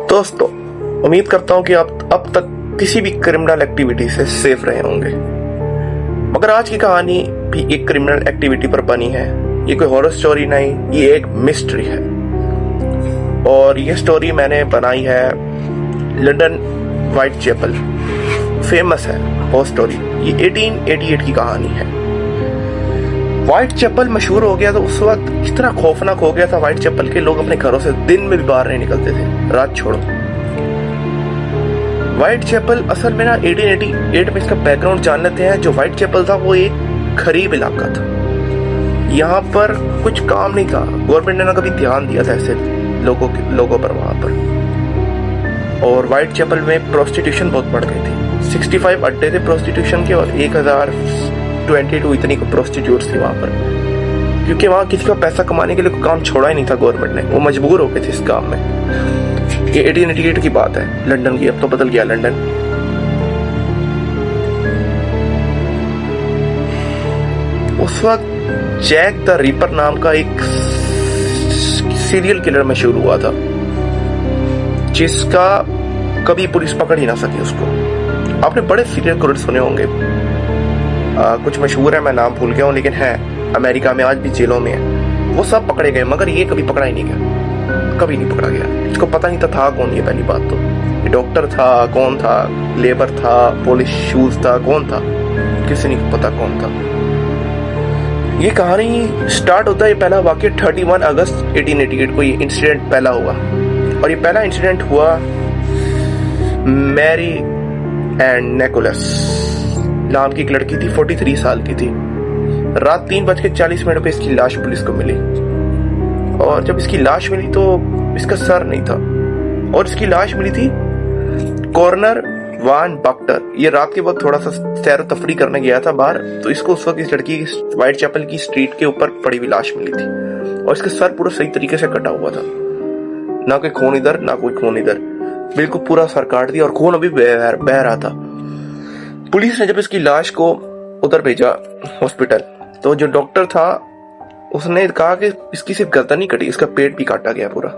दोस्तों, उम्मीद करता हूं कि आप अब तक किसी भी क्रिमिनल एक्टिविटी से सेफ रहे होंगे, मगर आज की कहानी भी एक क्रिमिनल एक्टिविटी पर बनी है। ये कोई हॉरर स्टोरी नहीं, ये एक मिस्ट्री है और ये स्टोरी मैंने बनाई है लंदन व्हाइट चैपल। फेमस है वो स्टोरी। ये 1888 की कहानी है। व्हाइट चैपल मशहूर हो गया तो उस वक्त इस तरह खौफनाक हो गया था व्हाइट चैपल के लोग अपने घरों से दिन में भी बाहर नहीं निकलते थे, रात छोड़ो। व्हाइट चैपल असल में ना 1888 में इसका बैकग्राउंड जान लेते हैं। जो व्हाइट चैपल था वो एक गरीब इलाका था। यहाँ पर कुछ काम नहीं था, गवर्नमेंट ने ना कभी ध्यान दिया था ऐसे लोगों पर वहां पर। और व्हाइट चैपल में प्रोस्टिट्यूशन बहुत बढ़ गई थी। 65 अड्डे थे प्रोस्टिट्यूशन के और 1022 इतनी को प्रोस्टिट्यूट्स थी वहां पर, क्योंकि वहां किसी का पैसा कमाने के लिए कोई काम छोड़ा ही नहीं था गवर्नमेंट ने। वो मजबूर हो गए थे इस काम में। ये 1888 की बात है लंदन की। अब तो बदल गया लंदन। उस वक्त जैक द रीपर नाम का एक सीरियल किलर मशहूर हुआ था, जिसका कभी पुलिस पकड़ ही ना सकी उसको। आपने बड़े सीरियल किलर सुने होंगे, कुछ मशहूर है, मैं नाम भूल गया हूँ, लेकिन है अमेरिका में आज भी जेलों में है। वो सब पकड़े गए मगर ये कभी पकड़ा ही नहीं गया, कभी नहीं पकड़ा गया। इसको पता नहीं था कौन ये, पहली बात तो। ये डॉक्टर था, कौन था, लेबर था, पुलिस शूज था, कौन था, किसी नहीं पता कौन था। ये कहानी स्टार्ट होता है, ये पहला वाक्य 31 अगस्त 1888 को ये इंसिडेंट पहला हुआ। और ये पहला इंसिडेंट हुआ मैरी एंड निकोलस नाम की एक लड़की थी, 43 साल की थी। रात 3:40 पे इसकी लाश पुलिस को मिली। और जब इसकी लाश मिली तो इसका सर नहीं था और इसकी लाश मिली थी कॉर्नर वान बक्टर। ये रात के वक्त थोड़ा सा सैर तफरी करने गया था बाहर, तो इसको उस वक्त इस लड़की व्हाइट चैपल की स्ट्रीट के ऊपर पड़ी हुई लाश मिली थी और इसका सर पूरा सही तरीके से कटा हुआ था। ना कोई खून इधर ना कोई खून इधर, बिल्कुल पूरा सर काट दिया और खून अभी बह रहा था। पुलिस ने जब इसकी लाश को उधर भेजा हॉस्पिटल, तो जो डॉक्टर था उसने कहा कि इसकी सिर्फ गर्दन नहीं कटी, इसका पेट भी काटा गया पूरा,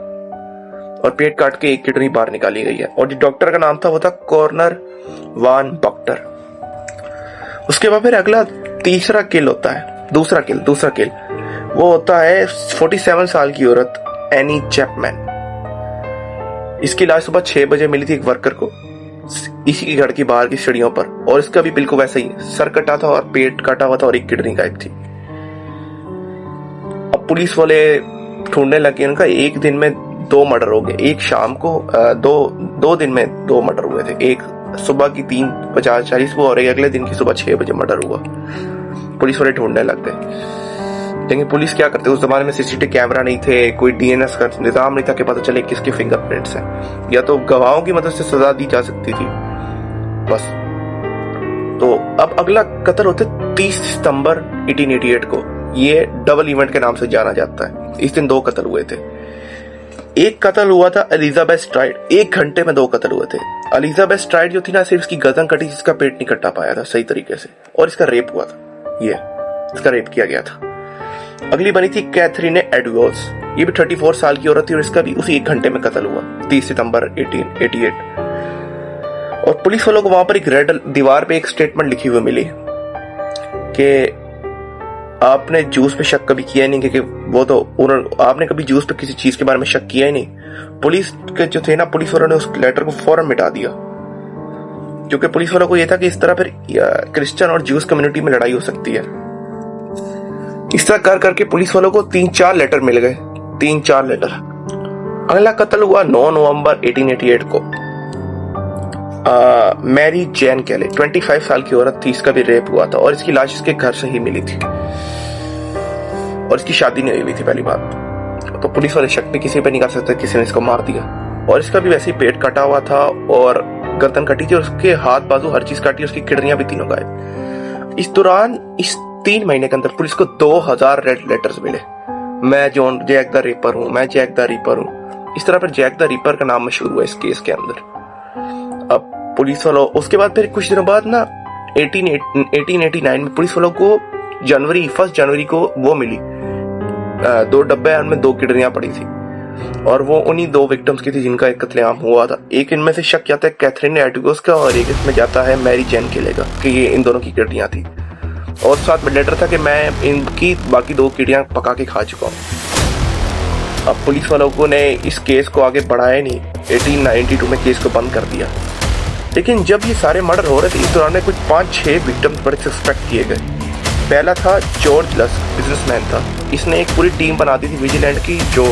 और पेट काट के एक किडनी बाहर निकाली गई है। और जो डॉक्टर का नाम था वो था कॉर्नर वान बक्टर। उसके बाद फिर अगला तीसरा किल होता है, दूसरा किल वो होता है 47 साल की औरत एनी चैपमैन। इसकी लाश सुबह 6 बजे मिली थी एक वर्कर को, इसी के घर की बाहर की सीढ़ियों पर, और इसका भी बिल्कुल वैसा ही सर कटा था और पेट काटा हुआ था और एक किडनी गायब थी। अब पुलिस वाले ढूंढने लगे, उनका एक दिन में 2 मर्डर हो गए। एक शाम को दो दिन में 2 मर्डर हुए थे। एक सुबह की 3:40 को और एक अगले दिन की सुबह 6 बजे मर्डर हुआ। पुलिस वाले ढूंढने लग गए, लेकिन पुलिस क्या करते, उस जमाने में सीसीटीवी कैमरा नहीं थे, कोई डीएनएस का निजाम नहीं था कि पता चले किसके फिंगरप्रिंट्स हैं, या तो गवाहों की मदद से सजा दी जा सकती थी बस। तो अब अगला कत्ल होते 30 सितंबर 1888 को। ये डबल इवेंट के नाम से जाना जाता है। इस दिन 2 कत्ल हुए थे। एक कत्ल हुआ था एलिजाबेथ स्ट्राइड, 1 घंटे में 2 कत्ल हुए थे। एलिजाबेथ स्ट्राइड जो थी ना, सिर्फ इसकी गर्दन कटी, जिसका पेट नहीं कटा पाया था सही तरीके से, और इसका रेप हुआ था। इसका रेप किया गया था। अगली बनी थी कैथरीन एडवर्ड्स। ये भी 34 साल की औरत थी और इसका भी उसी 1 घंटे में कत्ल हुआ, 30 सितंबर 1888। और पुलिस वालों को वहां पर एक रेड दीवार पे एक स्टेटमेंट लिखी हुई मिली कि आपने जूस पे शक कभी किया नहीं, क्योंकि वो तो आपने कभी जूस पे किसी चीज के बारे में शक किया ही नहीं। पुलिस के जो थे ना, पुलिस वालों ने उस लेटर को फौरन मिटा दिया, क्योंकि पुलिस वालों को यह था कि इस तरह फिर क्रिश्चियन और जूस कम्युनिटी में लड़ाई हो सकती है। इस तरह कर करके पुलिस वालों को 3-4 लेटर मिल गए, 3-4 लेटर। अगला कत्ल हुआ 9 नवंबर 1888 को। मैरी जैन कैले, 25 साल की औरत थी, इसका भी रेप हुआ था और इसकी लाश इसके घर से ही मिली थी और इसकी शादी नहीं हुई थी पहली बात। तो पुलिस वाले शक भी किसी पे नहीं कर सकते, किसी ने इसको मार दिया। और इसका भी वैसे ही पेट कटा हुआ था और गर्दन कटी थी और उसके हाथ बाजू हर चीज काटी, उसकी किडनियां भी तीनों गायब। इस दौरान इस 3 महीने के अंदर पुलिस को 2000 रेड लेटर्स मिले। मैं जैक द रीपर हूं, मैं जैक द रीपर हूं। इस तरह फिर जैक द रीपर का नाम मशहूर हुआ इस केस के अंदर। अब पुलिस वालों, उसके बाद फिर कुछ दिनों बाद ना 1889 में पुलिस वालों को 1 जनवरी को वो मिली, 2 डब्बे, उनमें 2 किडनियां पड़ी थी। और वो उन्हीं 2 विक्टिम्स की थी जिनका एक कत्लेआम हुआ था। एक इनमें से शक जाता है कैथरीन एटिगोस का और एक इसमें जाता है मैरी जैन किलेगा कि ये इन दोनों की किडनियां थी। और साथ में लेटर था कि मैं इनकी बाकी 2 किडनियां पका के खा चुका हूँ। अब पुलिस वालों ने इस केस को आगे बढ़ाया नहीं, 1892 में केस को बंद कर दिया। लेकिन जब ये सारे मर्डर हो रहे थे इस दौरान कुछ 5-6 विक्टिम्स बड़े सस्पेक्ट किए गए। पहला था जॉर्ज लस्क, बिजनेसमैन था। इसने एक पूरी टीम बना दी थी विजिलेंट की जो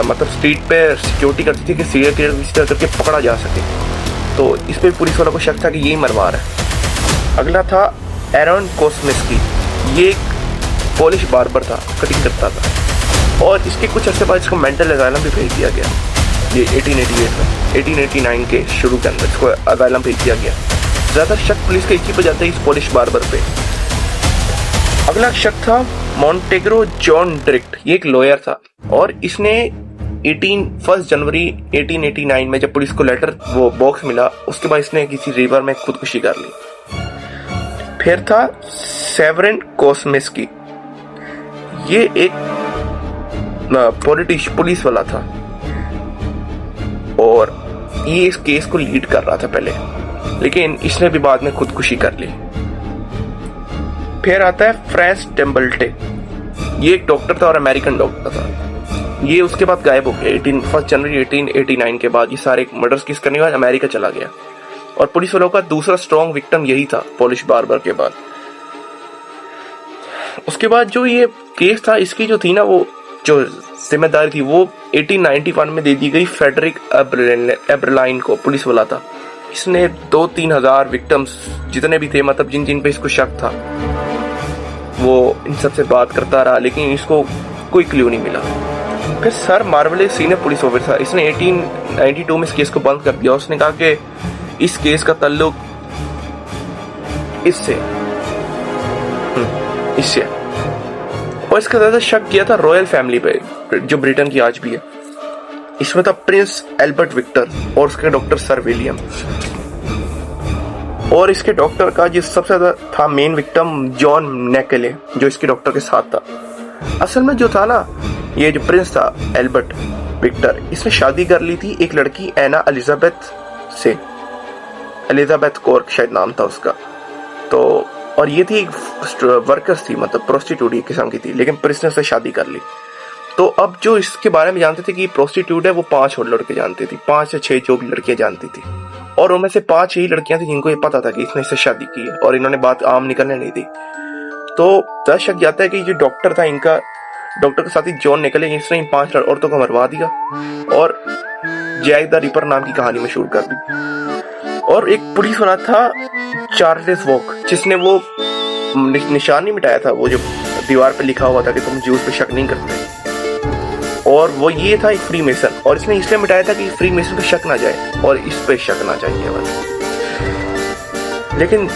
मतलब स्ट्रीट पे सिक्योरिटी करती थी कि सीरियल किलर किसी तरह करके पकड़ा जा सके। तो इस पे पुलिस वालों को शक था कि यही मरवा रहा है। अगला था एरन कोस्मिस्की। ये एक पोलिश बार्बर था, कटिंग करता था और इसके कुछ अर्से बाद इसको मेंटल असाइलम भी भेज दिया गया। ये 1888 में 1889 के शुरू के अंदर इसको असाइलम भेज दिया गया। ज़्यादा शक पुलिस के इसी पर जाता है इस पोलिश बार्बर पे। अगला शक था मॉन्टेग्रो जॉन ड्रिक्ट। ये एक लॉयर था और इसने 1 जनवरी 1889 में जब पुलिस को लेटर वो बॉक्स मिला उसके बाद इसने किसी रिवर में खुदकुशी कर ली। फिर था सेवरिन कोस्मिस्की। ये एक पुलिस वाला था और ये इस केस को लीड कर रहा था पहले, लेकिन इसने भी बाद में खुदकुशी कर ली। फिर आता है फ्रैंस टेम्बल्टे। ये एक डॉक्टर था और अमेरिकन डॉक्टर था। ये उसके बाद गायब हो गया। 1 जनवरी 1889 के बाद ये सारे मर्डर्स किस करने के बाद अमेरिका चला गया और पुलिस वालों का दूसरा स्ट्रॉन्ग विक्टिम यही था पोलिश बार्बर के बाद। उसके बाद जो ये केस था इसकी जो थी ना वो जो जिम्मेदारी थी वो 1891 में दे दी गई फेडरिक एब्रलाइन को। पुलिस वाला था, इसने 2-3 हजार विक्टिम्स जितने भी थे मतलब जिन जिन पे इसको शक था वो इन सब से बात करता रहा, लेकिन इसको कोई क्लू नहीं मिला। फिर सर मार्वेलिस सीनियर पुलिस ऑफिसर, इसने 1892 में इस केस को बंद कर दिया। उसने कहा कि इस केस का ताल्लुक इससे और इसका ज्यादा शक किया था रॉयल फैमिली पे जो ब्रिटेन की आज भी है। इसमें था प्रिंस एल्बर्ट विक्टर और उसके डॉक्टर सर विलियम। और इसके डॉक्टर का जो सबसे ज्यादा था मेन विक्टिम जॉन नेकेले जो इसके डॉक्टर के साथ था। असल में जो था ना ये जो प्रिंस था एल्बर्ट विक्टर, इसने शादी कर ली थी एक लड़की एना एलिजाबेथ से। एलिजाबेथ कॉर्क शायद नाम था उसका। तो और ये थी वर्कर्स थी मतलब प्रोस्टिट्यूट एक किस्म की थी, लेकिन प्रिंस ने उससे शादी कर ली। तो अब जो इसके बारे में जानते थे कि प्रोस्टिट्यूट है वो 5 और लड़के जानती थी, 5 या 6 जो भी लड़कियां जानती थी और उनमें से 5 ही लड़कियां थी जिनको ये पता था कि इसने इससे शादी की है और इन्होंने बात आम निकलने नहीं दी। तो दस शक जाता है कि जो डॉक्टर था इनका डॉक्टर के साथ ही जॉन निकले, इसने इन 5 औरतों को मरवा दिया और जैक द रिपर नाम की कहानी मशहूर कर दी। और एक पुलिस वाला था चार्ल्स वॉक जिसने वो निशान नहीं मिटाया था, वो जो दीवार पे लिखा हुआ था कि तुम ज्यूस पे शक नहीं करते, और वो ये था एक फ्री मेसन और इसने इसलिए मिटाया था कि फ्री मेसन पे शक ना जाए और इस पे शक ना चाहिए बस। लेकिन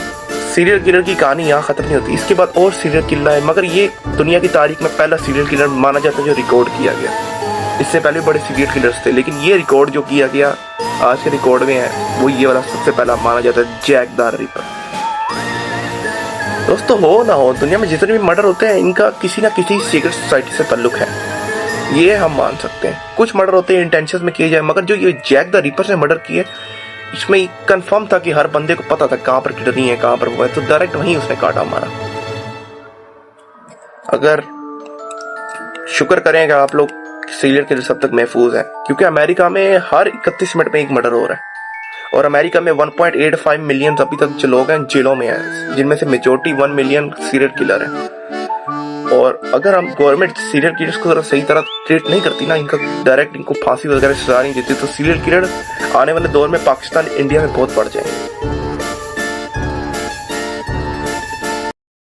सीरियल किलर की कहानी यहाँ खत्म नहीं होती, इसके बाद और सीरियल किलर है, मगर ये दुनिया की तारीख में पहला सीरियल किलर माना जाता है जो रिकॉर्ड किया गया। इससे पहले बड़े सीरियल किलर्स थे लेकिन ये रिकॉर्ड जो किया गया आज के रिकॉर्ड में है वो ये वाला सबसे पहला माना जाता है, जैक द रिपर। दोस्तों हो ना हो दुनिया में जितने भी मर्डर होते हैं इनका किसी ना किसी सीक्रेट सोसाइटी से ताल्लुक है, ये हम मान सकते हैं। कुछ मर्डर होते हैं इंटेंशन में किए जाए, मगर जो ये जैक द रिपर ने मर्डर किए इसमें कंफर्म था कि हर बंदे को पता था कहाँ पर किडनी है कहाँ पर वो है, तो डायरेक्ट वहीं उसने काटा मारा। अगर शुक्र करेंगे आप लोग सीरियल किलर सब तक महफूज है, क्योंकि अमेरिका में हर 31 मिनट में एक मर्डर हो रहा है और अमेरिका में 1.85 मिलियन अभी तक जो लोग हैं जेलों में हैं, जिनमें से मेजोरिटी 1 मिलियन सीरियल किलर है। और अगर हम गवर्नमेंट सीरियल किलर्स को सही तरह ट्रीट नहीं करती ना, इनका डायरेक्ट इनको फांसी वगैरह सजा नहीं देती, तो सीरियल किलर आने वाले दौर में पाकिस्तान इंडिया में बहुत बढ़ जाएंगे।